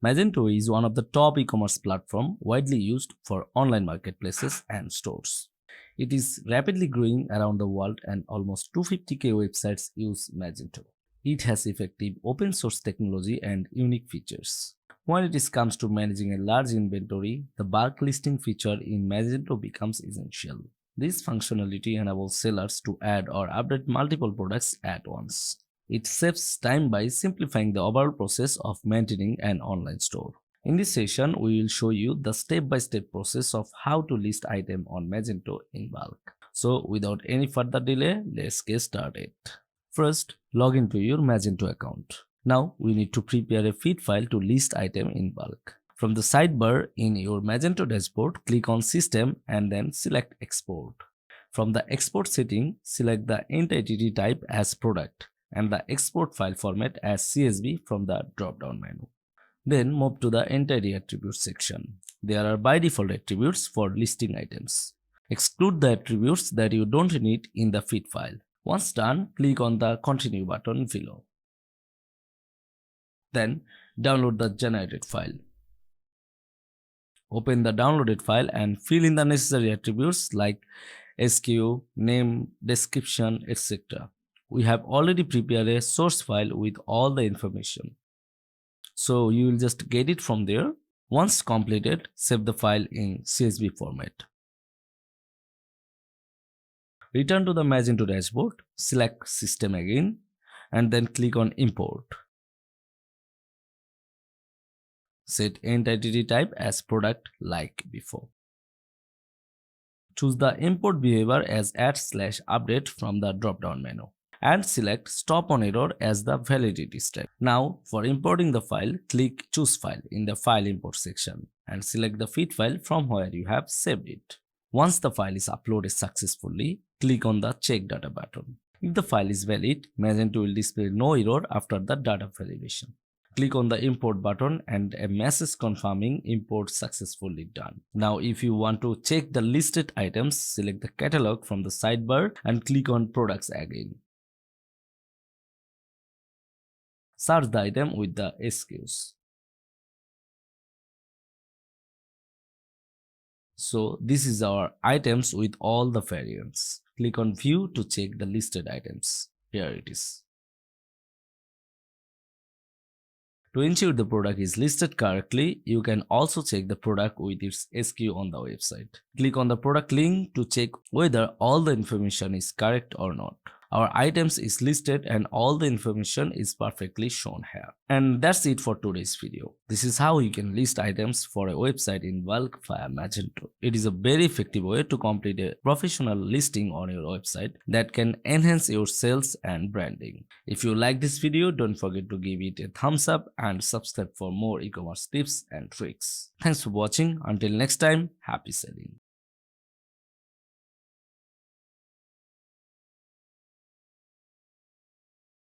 Magento is one of the top e-commerce platforms widely used for online marketplaces and stores. It is rapidly growing around the world and almost 250k websites use Magento. It has effective open source technology and unique features. When it comes to managing a large inventory, the bulk listing feature in Magento becomes essential. This functionality enables sellers to add or update multiple products at once. It saves time by simplifying the overall process of maintaining an online store. In this session, we will show you the step-by-step process of how to list items on Magento in bulk. So without any further delay, let's get started. First, log into your Magento account. Now we need to prepare a feed file to list item in bulk. From the sidebar in your Magento dashboard, click on System and then select Export. From the export setting, select the entity type as product and the export file format as CSV from the drop-down menu. Then move to the entity attributes section. There are by default attributes for listing items. Exclude the attributes that you don't need in the feed file. Once done, click on the Continue button below. Then download the generated file. Open the downloaded file and fill in the necessary attributes like SKU, name, description, etc. We have already prepared a source file with all the information. So you will just get it from there. Once completed, save the file in CSV format. Return to the Magento dashboard, select System again, and then click on Import. Set entity type as product like before. Choose the import behavior as add/update from the drop-down menu and select Stop on Error as the validity step. Now, for importing the file, click Choose File in the File Import section and select the feed file from where you have saved it. Once the file is uploaded successfully, click on the Check Data button. If the file is valid, Magento will display no error after the data validation. Click on the import button and a message confirming import successfully done. Now if you want to check the listed items, select the catalog from the sidebar and click on products again. Search the item with the SKUs. So this is our items with all the variants. Click on view to check the listed items. Here it is. To ensure the product is listed correctly, you can also check the product with its SKU on the website. Click on the product link to check whether all the information is correct or not. Our items is listed and all the information is perfectly shown here. And that's it for today's video. This is how you can list items for a website in bulk via Magento. It is a very effective way to complete a professional listing on your website that can enhance your sales and branding. If you like this video, don't forget to give it a thumbs up and subscribe for more e-commerce tips and tricks. Thanks for watching. Until next time, happy selling.